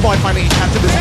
Keyboy finding a chance in this.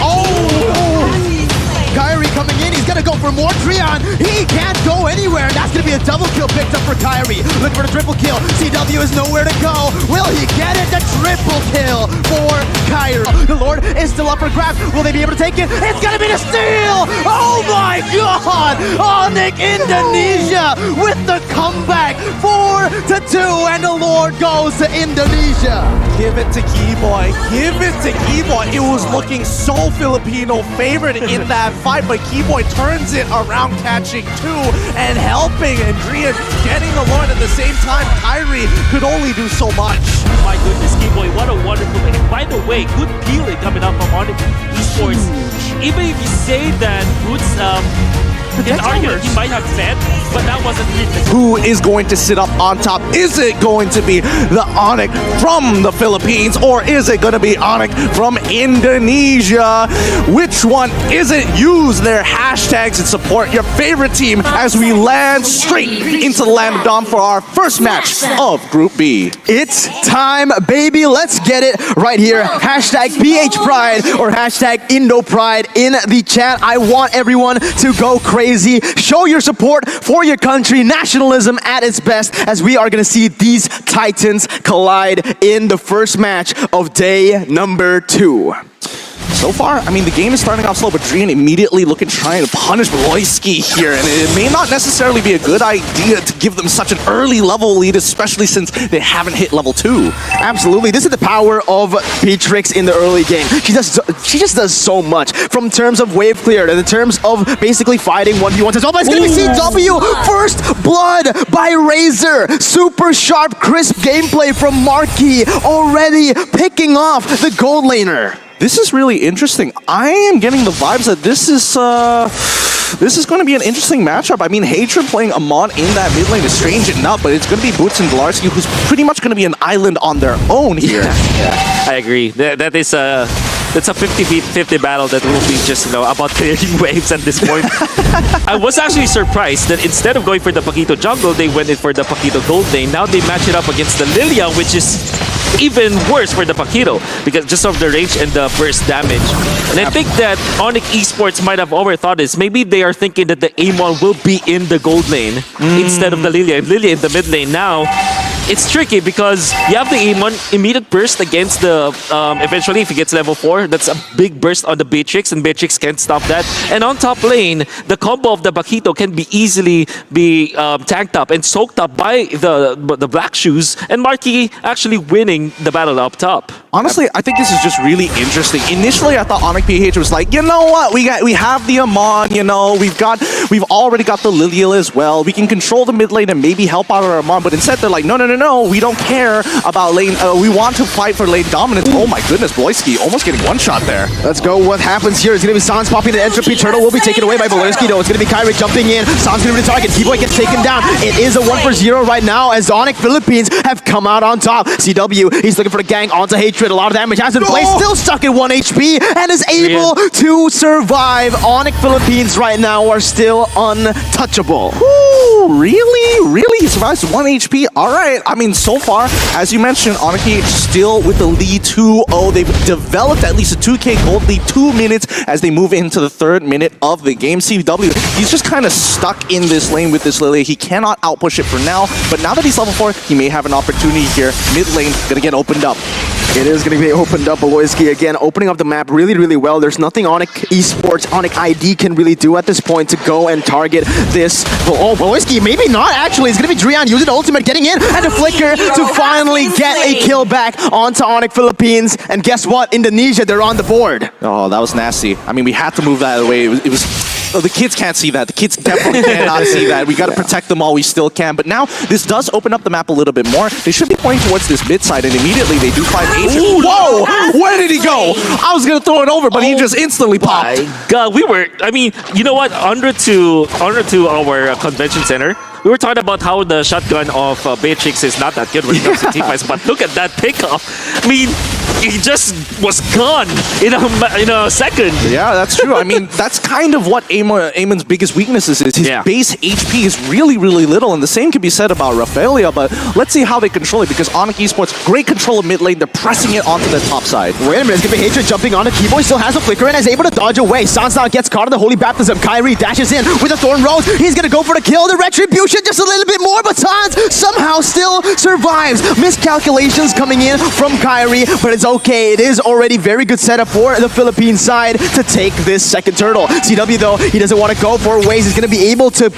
Kairi coming in, he's gonna go for more Treon. He can't go anywhere, and that's gonna be a double kill picked up for Kairi. Looking for the triple kill. CW is nowhere to go. Will he get it? The triple kill for Kairi. The Lord is still up for grabs. Will they be able to take it? It's gonna be the steal! Oh my god! Onic Indonesia with the comeback. 4-2, and the Lord goes to Indonesia. Give it to Keyboy. Give it to Keyboy. It was looking so Filipino favored in that fight, but Keyboy turns it around, catching two and helping Adrian getting the Lord at the same time. Kairi could only do so much. My goodness, Keyboy, what a wonderful thing. And by the way, good peeling coming up from Onic Esports. Even if you say that Boots, in argument, he might have fed, but that wasn't it. Who is going to sit up on top? Is it going to be the Onic from the Philippines, or is it going to be Onic from Indonesia? Which one is it? Use their hashtags and support your favorite team as we land straight into the land of Dom for our first match of Group B. It's time, baby. Let's get it right here. Hashtag PH Pride or hashtag Indo Pride in the chat. I want everyone to go crazy. Show your support for your country, nationalism at its best, as we are going to see these titans collide in the first match of day number 2. So far, I mean, the game is starting off slow, but Drian immediately looking to try and punish Bloisky here, and it may not necessarily be a good idea to give them such an early level lead, especially since they haven't hit level 2. Absolutely. This is the power of Beatrix in the early game. She just does so much, from terms of wave clear and in terms of basically fighting 1v1s as well. But it's going to be CW! First blood by Razor! Super sharp, crisp gameplay from Marquis, already picking off the gold laner. This is really interesting. I am getting the vibes that this is going to be an interesting matchup. I mean, Hatred playing Amon in that mid lane is strange enough, but it's going to be Boots and Vlarski, who's pretty much going to be an island on their own here. Yeah, I agree. That is that's a 50-50 battle that will be just, about clearing waves at this point. I was actually surprised that instead of going for the Paquito jungle, they went in for the Paquito gold lane. Now they match it up against the Lilia, which is even worse for the Paquito because just of the range and the burst damage. And I think that Onic Esports might have overthought this. Maybe they are thinking that the Amon will be in the gold lane instead of the Lilia. If Lilia in the mid lane now, it's tricky because you have the Amon immediate burst against the eventually if he gets level 4, that's a big burst on the Beatrix, and Beatrix can't stop that. And on top lane, the combo of the Paquito can be easily tanked up and soaked up by the Black Shoes, and Marquis actually winning the battle up top. Honestly, I think this is just really interesting. Initially, I thought Onic PH was like, you know what, we have the Amon, we've already got the Lilia as well. We can control the mid lane and maybe help out our Amon, but instead they're like, no, we don't care about lane. We want to fight for lane dominance. Oh my goodness, Bloisky almost getting one shot there. Let's go. What happens here is going to be Sans popping the entropy. Turtle will be taken away by Valersky, though. It's going to be Kairi jumping in. Sans going to be the target. Keyboy gets taken down. It is a 1-for-0 right now as Onic Philippines have come out on top. CW, he's looking for the gang onto Hatred. A lot of damage has been placed. Still stuck at 1 HP and is able to survive. Onic Philippines right now are still untouchable. Ooh, really? Really? He survives 1 HP? All right. I mean, so far, as you mentioned, Onic PH still with the lead 2-0. They've developed at least a 2K gold lead 2 minutes as they move into the 3rd minute of the game. CW, he's just kind of stuck in this lane with this Lilia. He cannot outpush it for now, but now that he's level 4, he may have an opportunity here. Mid lane gonna get opened up. It is going to be opened up. Aloyski again opening up the map really, really well. There's nothing Onic Esports, Onic ID can really do at this point to go and target this. Oh, Aloyski, maybe not actually. It's going to be Drian using the ultimate, getting in, and the flicker to finally get a kill back onto Onic Philippines. And guess what? Indonesia, they're on the board. Oh, that was nasty. I mean, we had to move that away. It was oh, the kids can't see that. The kids definitely cannot see that. We got to protect them all we still can. But now, this does open up the map a little bit more. They should be pointing towards this mid side, and immediately they do find Agent. Whoa! Where did he go? I was going to throw it over, but he just instantly popped. God, I mean, you know what? Under to our convention center, we were talking about how the shotgun of Beatrix is not that good when it comes to teamfights, but look at that pickup. I mean, he just was gone in a second. Yeah, that's true. I mean, that's kind of what Eamon's biggest weaknesses is. His base HP is really, really little, and the same can be said about Rafaelia, but let's see how they control it, because Onic Esports, great control of mid lane, they're pressing it onto the top side. Wait a minute, it's gonna be Hatred jumping on the keyboard, still has a flicker and is able to dodge away. Sans now gets caught in the Holy Baptism. Kairi dashes in with a Thorn Rose. He's gonna go for the kill, the Retribution just a little bit more, but Sans somehow still survives. Miscalculations coming in from Kairi, but it's okay. It is already very good setup for the Philippine side to take this second turtle. CW though, he doesn't want to go for ways. He's gonna be able to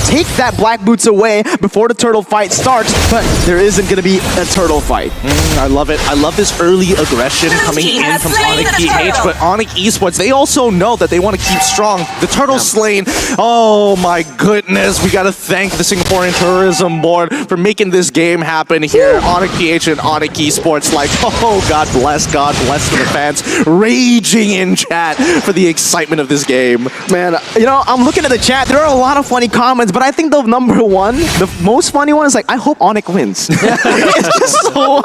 take that Black Boots away before the turtle fight starts, but there isn't gonna be a turtle fight. I love it. I love this early aggression coming in from Onic PH, but Onic Esports, they also know that they want to keep strong. The turtle's slain. Oh my goodness. We got to thank the Singaporean Tourism Board for making this game happen here. Onic PH and Onic Esports, like, oh, God bless to the fans, raging in chat for the excitement of this game. Man, you know, I'm looking at the chat. There are a lot of funny comments, but I think the number one, the most funny one is like, I hope Onic wins. It's just so...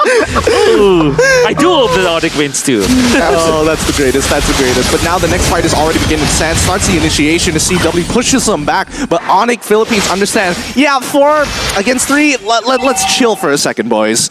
Ooh, I do hope that Onic wins too. Oh, that's the greatest. That's the greatest. But now the next fight is already beginning. Sans starts the initiation to CW, pushes them back, but Onic Philippines understand, yeah, 4 against 3, let's chill for a second, boys.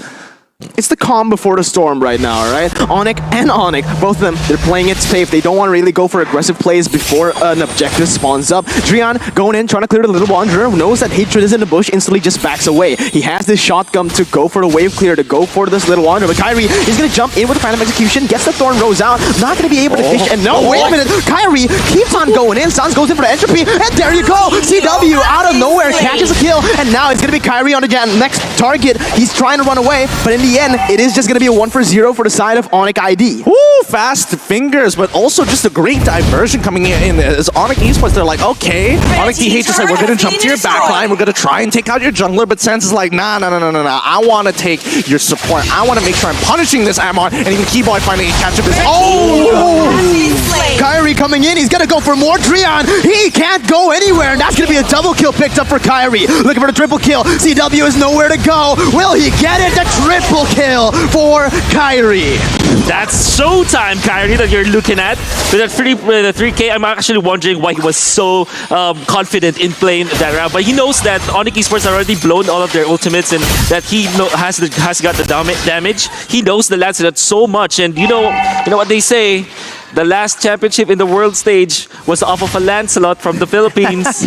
It's the calm before the storm right now, right? Onic and Onic, both of them, they're playing it safe. They don't want to really go for aggressive plays before an objective spawns up. Drian going in, trying to clear the Little Wanderer, knows that Hatred is in the bush, instantly just backs away. He has this shotgun to go for the wave clear, to go for this Little Wanderer. But Kairi is going to jump in with the Phantom Execution, gets the Thorn Rose out, not going to be able to fish. And no, wait a minute, Kairi keeps on going in. Sans goes in for the entropy, and there you go. CW out of nowhere catches a kill, and now it's going to be Kairi on the next target. He's trying to run away, but in the end, it is just going to be a 1-for-0 for the side of Onic ID. Woo, fast fingers, but also just a great diversion coming in. As Onic Esports, they're like, okay. Onic DH is like, we're going to jump to your backline. We're going to try and take out your jungler, but Sans is like, nah. I want to take your support. I want to make sure I'm punishing this Amon, and even Keyboy finally catch up his... Oh! Kairi coming in. He's going to go for more Drian. He can't go anywhere, and that's going to be a double kill picked up for Kairi. Looking for the triple kill. CW is nowhere to go. Will he get it? The triple kill for Kairi. That's showtime, Kairi, that you're looking at. With the 3K, I'm actually wondering why he was so confident in playing that round. But he knows that Onic Esports already blown all of their ultimates and that he has got the damage. He knows the Lancelot so much, and you know what they say. The last championship in the world stage was off of a Lancelot from the Philippines.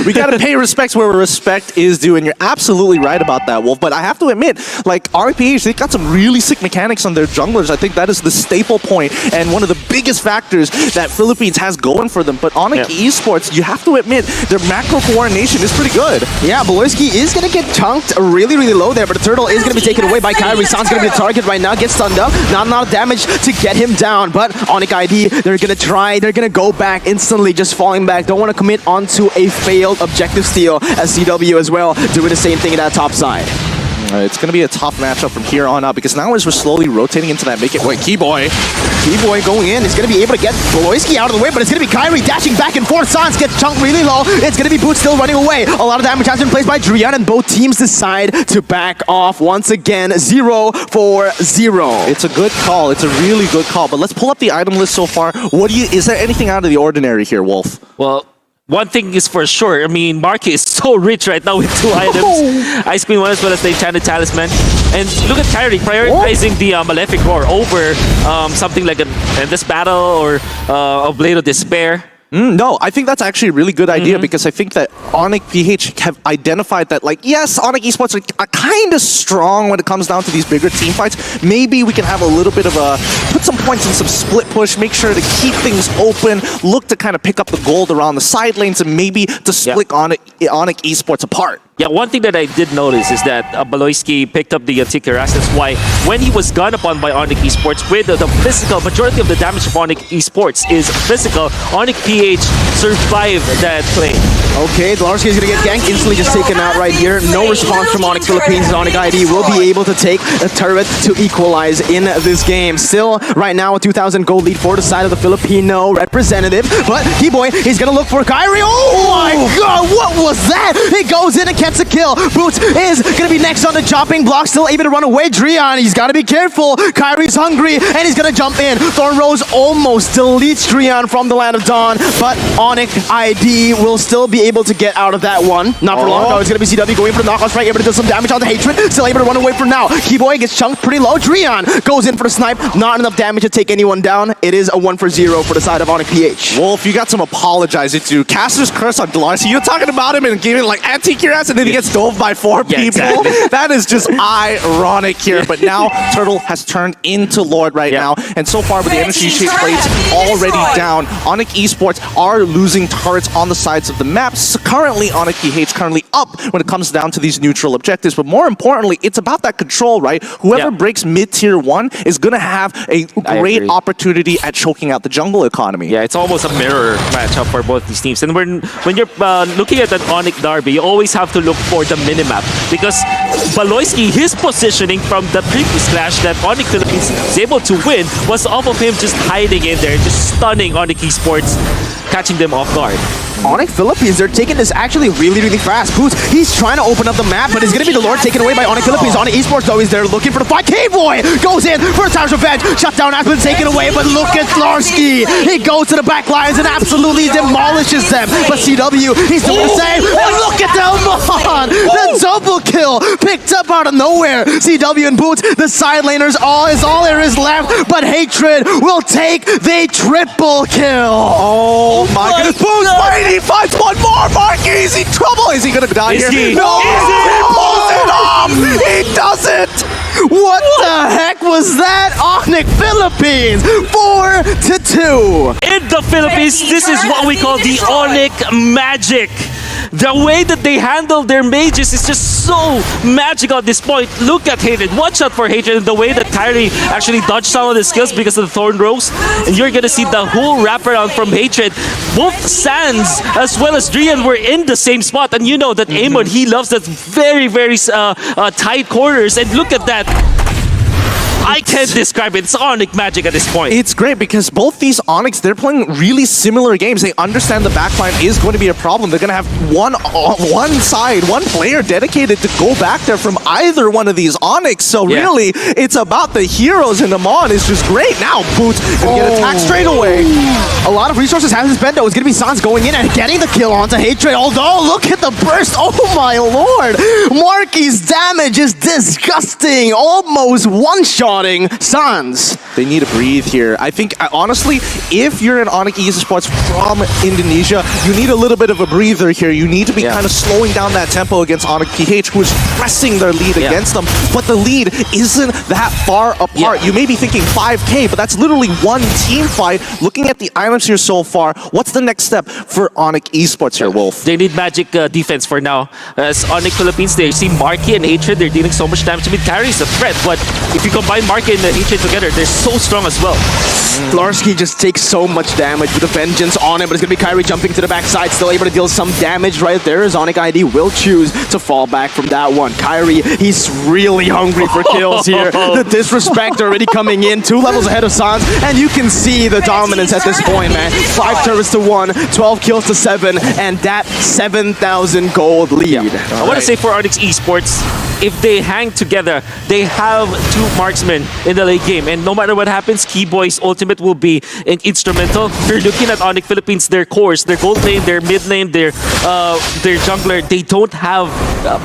We gotta pay respects where respect is due, and you're absolutely right about that, Wolf. But I have to admit, like, RPH, they've got some really sick mechanics on their junglers. I think that is the staple point and one of the biggest factors that Philippines has going for them. But Onic Esports, you have to admit, their macro coordination is pretty good. Yeah, Baloyski is gonna get chunked really, really low there, but the turtle is gonna be taken away by Kairi. Sans gonna be the target right now, gets stunned up. Not enough damage to get him down. But Onic ID, they're gonna go back instantly, just falling back. Don't want to commit onto a failed objective steal, as CW as well doing the same thing in that top side. It's going to be a tough matchup from here on out, because now as we're slowly rotating into that make it... Wait, Keyboy going in. He's going to be able to get Baloyski out of the way, but it's going to be Kairi dashing back and forth. Sans gets chunked really low. It's going to be Boots still running away. A lot of damage has been placed by Drian, and both teams decide to back off once again. 0-4-0. It's a good call. It's a really good call. But let's pull up the item list so far. Is there anything out of the ordinary here, Wolf? Well, one thing is for sure, I mean, Marky is so rich right now with 2 items. Ice Queen 1 as well as the Enchanted Talisman. And look at Kairi prioritizing the Malefic Roar over something like an Endless Battle or a Blade of Despair. No, I think that's actually a really good idea, because I think that Onic PH have identified that, like, yes, Onic Esports are kind of strong when it comes down to these bigger team fights. Maybe we can have a little bit of put some points in some split push, make sure to keep things open, look to kind of pick up the gold around the side lanes, and maybe to split Onic Esports apart. Yeah, one thing that I did notice is that Baloyski picked up the Antikyras. That's why when he was gone upon by Onic Esports, with the physical, majority of the damage of Onic Esports is physical, Onic PH survived that play. Okay, Dlarski is going to get ganked, instantly just taken out right here. No response from Onic Philippines. Onic ID will be able to take a turret to equalize in this game. Still, right now, a 2,000 gold lead for the side of the Filipino representative. But T-Boy, he's going to look for Kairi. Oh my god, what was that? He goes in and gets a kill. Boots is going to be next on the chopping block, still able to run away. Drian, he's got to be careful. Kairi's hungry, and he's going to jump in. Thorn Rose almost deletes Drian from the Land of Dawn, but Onic ID will still be able to get out of that one. Not for long, though. It's going to be CW going for the knockout strike, able to do some damage on the Hatred. Still able to run away for now. Keyboy gets chunked pretty low. Drian goes in for the snipe. Not enough damage to take anyone down. It is a 1-for-0 for the side of Onic PH. Wolf, you got some apologizing to. Caster's curse on Dlarcy. You're talking about him and giving like anti-kill ass, and then he gets dove by 4 people. Exactly. That is just ironic here. But now Turtle has turned into Lord right now, and so far with the energy shape plates already down, Onic Esports are losing turrets on the sides of the maps. Currently, Onic PH currently up when it comes down to these neutral objectives. But more importantly, it's about that control, right? Whoever breaks mid-tier 1 is going to have a great opportunity at choking out the jungle economy. Yeah, it's almost a mirror matchup for both these teams. And when you're looking at an Onic Derby, you always have to look for the minimap. Because Baloyski, his positioning from the previous clash that Onic Philippines was able to win was off of him just hiding in there, just stunning Onic Esports, catching them off guard. Onic Philippines, they're taking this actually really fast. Boots, he's trying to open up the map, but it's going to be the Lord taken away by Onic Philippines. Onic Esports, though, is there looking for the fight. K-Boy goes in for a Tower's Revenge. Shutdown has been taken away, but look at Dlarski. He goes to the back lines and absolutely demolishes them. But CW, he's doing the same. And look at Delmon! The double kill picked up out of nowhere. CW and Boots, the side laners, all there is left, but Hatred will take the triple kill. Oh my goodness, Boots fighting! He finds one more! Marky, is he trouble? Is he gonna die here? No! He pulls it off! He does it! What the heck was that? Onic Philippines, 4-2. In the Philippines, this is what we call the Onic magic. The way that they handle their mages is just so magical at this point. Look at Hatred. One shot for Hatred, and the way that Kairi actually dodged some of the skills because of the Thorn Rose. And you're gonna see the whole wraparound from Hatred. Both Sands as well as Drian were in the same spot. And you know that Amon, he loves that very tight corners. And look at that. I can't describe it. It's Onic magic at this point. It's great because both these Onics, they're playing really similar games. They understand the backline is going to be a problem. They're going to have one player dedicated to go back there from either one of these Onics. So really, it's about the heroes, and Amon is just great. Now, Boots going to get attacked straight away. A lot of resources has been spent, though. It's going to be Sans going in and getting the kill onto Hatred. Although, look at the burst. Oh my lord. Marky's damage is disgusting. Almost one-shotting Sans. They need to breathe here. I think, honestly, if you're an Onic Esports from Indonesia, you need a little bit of a breather here. You need to be kind of slowing down that tempo against Onic PH, who is pressing their lead against them. But the lead isn't that far apart. You may be thinking 5K, but that's literally one team fight. Looking at the items here so far, what's the next step for Onic Esports here, Wolf? They need magic defense for now. As Onic Philippines, they see Marky and Hatred, they're dealing so much damage. I mean, Kairi is a threat, but if you combine Marky and Hatred together, they're so strong as well. Dlarski just takes so much damage with a vengeance on him, but it's going to be Kairi jumping to the backside, still able to deal some damage right there as Onic ID will choose to fall back from that one. Kairi, he's really hungry for kills here. The disrespect already coming in, 2 levels ahead of Sans, and you can see the dominance at this point, man. 5 turrets to 1, 12 kills to 7, and that 7,000 gold lead. I want to say for Onyx Esports, if they hang together, they have 2 marksmen in the late game, and no matter what happens, Keyboy's ultimate will be instrumental. If you're looking at Onic Philippines, their cores, their gold lane, their mid lane, their jungler, they don't have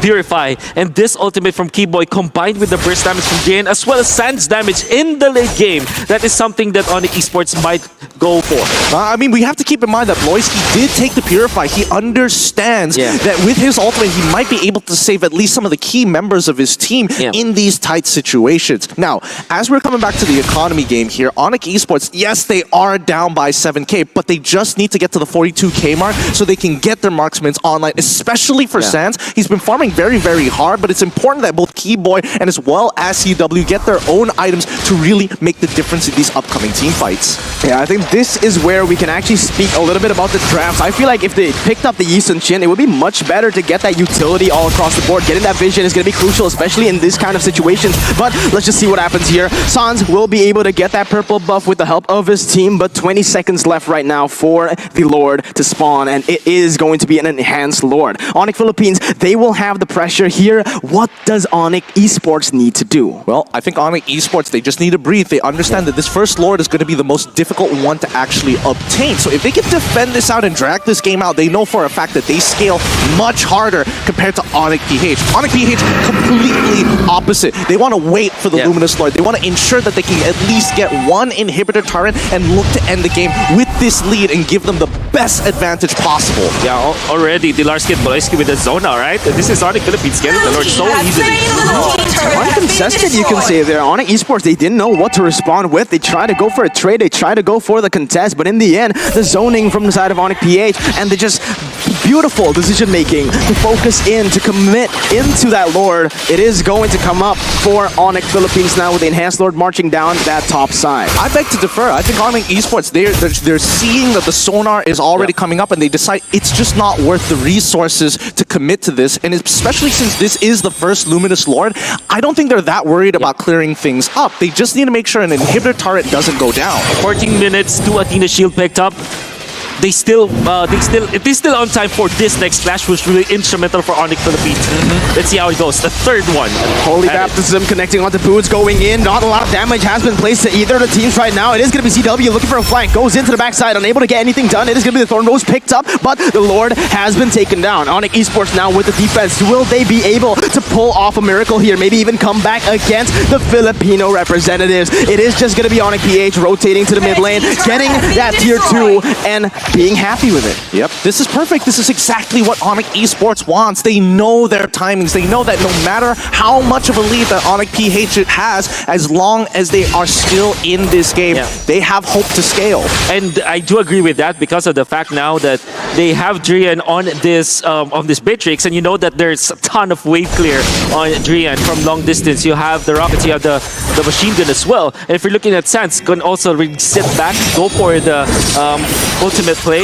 Purify, and this ultimate from Keyboy combined with the burst damage from Jane as well as Sans damage in the late game, that is something that Onic Esports might go for. I mean, we have to keep in mind that Baloyski did take the Purify. He understands that with his ultimate, he might be able to save at least some of the key members members of his team Yeah. in these tight situations. Now, as we're coming back to the economy game here, Onic Esports, yes, they are down by 7K, but they just need to get to the 42K mark so they can get their marksmen online, especially for Sans. He's been farming very, very hard, but it's important that both Keyboy and as well as CW get their own items to really make the difference in these upcoming team fights. Yeah, I think this is where we can actually speak a little bit about the drafts. I feel like if they picked up the Yi Sun-Shin, it would be much better to get that utility all across the board. Getting that vision is going to be crucial, especially in this kind of situations. But let's just see what happens here. Sans will be able to get that purple buff with the help of his team, but 20 seconds left right now for the Lord to spawn, and it is going to be an enhanced Lord. Onic Philippines, they will have the pressure here. What does Onic Esports need to do? Well, I think Onic Esports, they just need to breathe. They understand that this first Lord is going to be the most difficult one to actually obtain. So if they can defend this out and drag this game out, they know for a fact that they scale much harder compared to Onic PH. Onic PH, completely opposite. They want to wait for the Luminous Lord. They want to ensure that they can at least get one inhibitor turret and look to end the game with this lead and give them the best advantage possible. Yeah, already Dilarski and Boloyski with the Zona, right? This is Onic Philippines getting the Lord so easily. Uncontested, you can say there. Onic Esports, they didn't know what to respond with. They tried to go for a trade, they tried to go for the contest, but in the end, the zoning from the side of Onic PH, and they just beautiful decision making to focus in, to commit into that Lord. It is going to come up for Onic Philippines now with the enhanced Lord marching down that top side. I beg to defer. I think Onic Esports, they're seeing that the sonar is already coming up and they decide it's just not worth the resources to commit to this. And especially since this is the first Luminous Lord, I don't think they're that worried about clearing things up. They just need to make sure an inhibitor turret doesn't go down. 14 minutes, 2 Athena Shield picked up. It is still on time for this next flash, which was really instrumental for Onic Philippines. Let's see how it goes. The third one. Holy Baptism connecting onto Boots, going in. Not a lot of damage has been placed to either of the teams right now. It is going to be CW looking for a flank. Goes into the backside, unable to get anything done. It is going to be the Thorn Rose picked up, but the Lord has been taken down. Onic Esports now with the defense. Will they be able to pull off a miracle here? Maybe even come back against the Filipino representatives. It is just going to be Onic PH rotating to the mid lane, getting that tier 2 and being happy with it. Yep, this is perfect. This is exactly what Onic Esports wants. They know their timings. They know that no matter how much of a lead that Onic PH has, as long as they are still in this game, they have hope to scale. And I do agree with that because of the fact now that they have Drian on this Matrix, and you know that there's a ton of wave clear on Drian from long distance. You have the rockets, you have the machine gun as well. And if you're looking at Sans, can also really sit back, go for the ultimate play.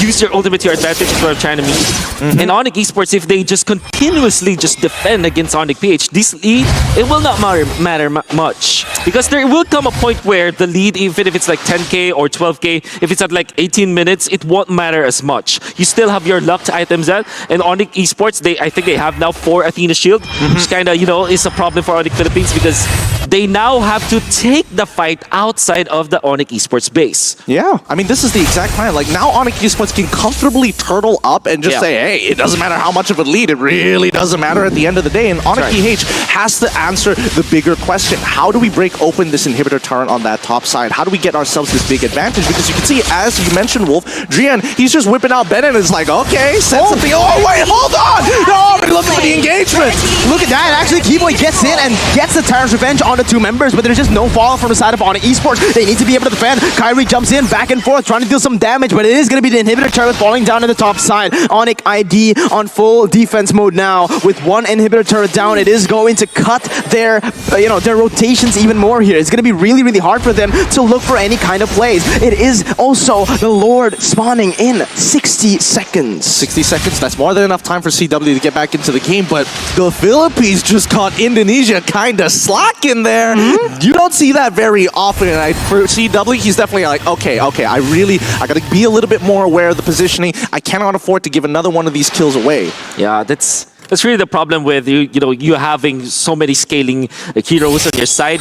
Use your ultimate to your advantage is what I'm trying to mean. And Onic Esports, if they just continuously just defend against Onic PH, this lead, it will not matter much. Because there will come a point where the lead, even if it's like 10k or 12k, if it's at like 18 minutes, it won't matter as much. You still have your luck items and Onic Esports, I think they have now 4 Athena Shield, which kind of, is a problem for Onic Philippines because they now have to take the fight outside of the Onic Esports base. Yeah, I mean, this is the exact plan. Like, now Onic Esports can comfortably turtle up and just say, hey, it doesn't matter how much of a lead, it really doesn't matter at the end of the day. And Onic PH has to answer the bigger question. How do we break open this inhibitor turret on that top side? How do we get ourselves this big advantage? Because you can see, as you mentioned, Wolf, Drian, he's just whipping out Ben and is like, okay, set something. Oh, wait, hold on! No, but look at the engagement! Look at that. Actually, Keyboy gets in and gets the Tyrant's Revenge on the 2 members, but there's just no follow from the side of Onic Esports. They need to be able to defend. Kairi jumps in, back and forth, trying to deal some damage, but it is going to be the inhibitor turret falling down to the top side. Onic ID on full defense mode now. With 1 inhibitor turret down, it is going to cut their, their rotations even more here. It's going to be really, really hard for them to look for any kind of plays. It is also the Lord spawning in 60 seconds. 60 seconds, that's more than enough time for CW to get back into the game, but the Philippines just caught Indonesia kind of slacking there. You don't see that very often, and for CW, he's definitely like, okay, I gotta be a little bit more aware of the positioning. I cannot afford to give another one of these kills away. Yeah, that's really the problem with you having so many scaling heroes on your side.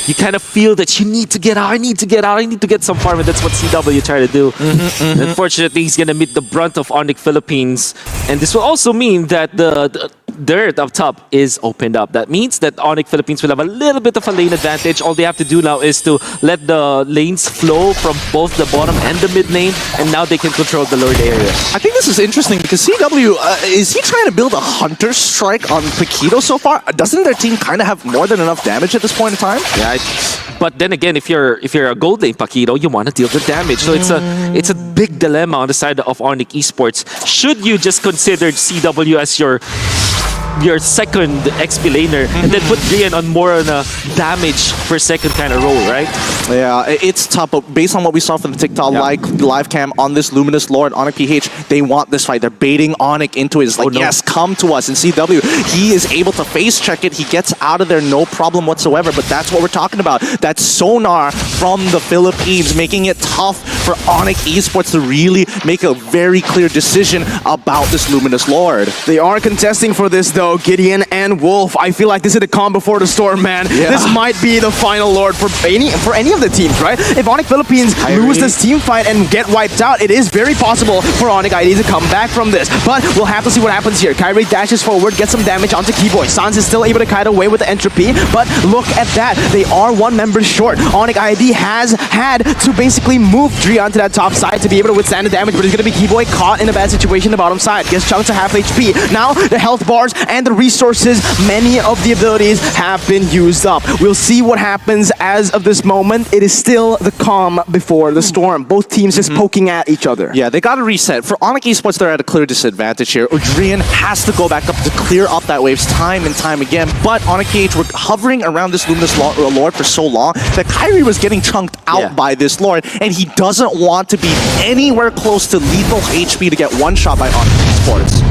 You kind of feel that you need to get out, I need to get some farm, and that's what CW try to do. Unfortunately, he's gonna meet the brunt of Onic Philippines, and this will also mean that dirt up top is opened up. That means that Onic Philippines will have a little bit of a lane advantage. All they have to do now is to let the lanes flow from both the bottom and the mid lane, and now they can control the lower area. I think this is interesting because CW, is he trying to build a Hunter Strike on Paquito so far? Doesn't their team kind of have more than enough damage at this point in time? Yeah, but then again, if you're a gold lane Paquito, you want to deal good damage. So it's a big dilemma on the side of Onic Esports. Should you just consider CW as your second XP laner and then put Drian on more on a damage per second kind of role, right? Yeah, it's tough, but based on what we saw from the TikTok live cam on this Luminous Lord, Onic PH, they want this fight. They're baiting Onic into it. It's like, yes, come to us. And CW, he is able to face check it. He gets out of there no problem whatsoever, but that's what we're talking about. That sonar from the Philippines, making it tough for Onic Esports to really make a very clear decision about this Luminous Lord. They are contesting for this, though, Gideon and Wolf. I feel like this is the calm before the storm, man. Yeah. This might be the final Lord for any of the teams, right? If Onic Philippines lose this team fight and get wiped out, it is very possible for Onic ID to come back from this. But we'll have to see what happens here. Kairi dashes forward, gets some damage onto Keyboy. Sans is still able to kite away with the entropy, but look at that. They are one member short. Onic ID has had to basically move Drian to that top side to be able to withstand the damage, but it's going to be Keyboy caught in a bad situation on the bottom side. Gets chunked to half HP. Now, the health bars and the resources, many of the abilities have been used up. We'll see what happens as of this moment. It is still the calm before the storm. Both teams just poking at each other. Yeah, they got to reset. For Onic Esports, they're at a clear disadvantage here. Adrian has to go back up to clear up that waves time and time again. But Onic PH were hovering around this Luminous Lord for so long that Kairi was getting chunked out by this Lord, and he doesn't want to be anywhere close to lethal HP to get one shot by Onic Esports.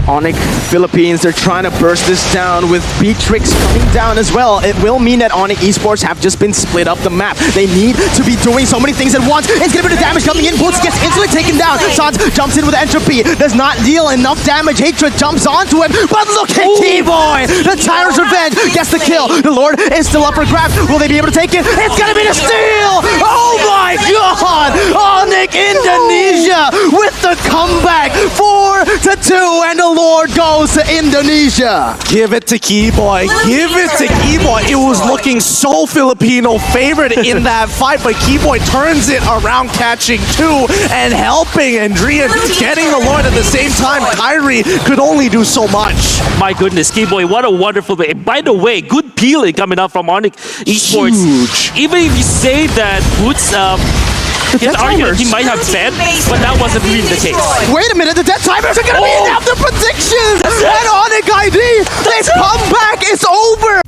Onic Philippines, they're trying to burst this down with Beatrix coming down as well. It will mean that Onic Esports have just been split up the map. They need to be doing so many things at once. It's gonna be the damage coming in. Boots gets instantly taken down. Sans jumps in with entropy. Does not deal enough damage. Hatred jumps onto him. But look at T-Boy! The Tyrant's Revenge gets the kill. The Lord is still up for grabs. Will they be able to take it? It's gonna be the steal! Oh my god! Onic Indonesia with the comeback. 4-2, and the Lord goes to Indonesia. Give it to Keyboy. Give it to Keyboy. It was looking so Filipino favored in that fight, but Keyboy turns it around, catching two and helping Andrian getting the Lord at the same time. Kairi could only do so much. My goodness, Keyboy, what a wonderful way. By the way, good peeling coming up from Onic Esports. Huge. Even if you say that Boots, his argument he might have fed, but that wasn't really the case. Wait a minute, the death timers are gonna be in after predictions! And Onic ID, they come back, it's over!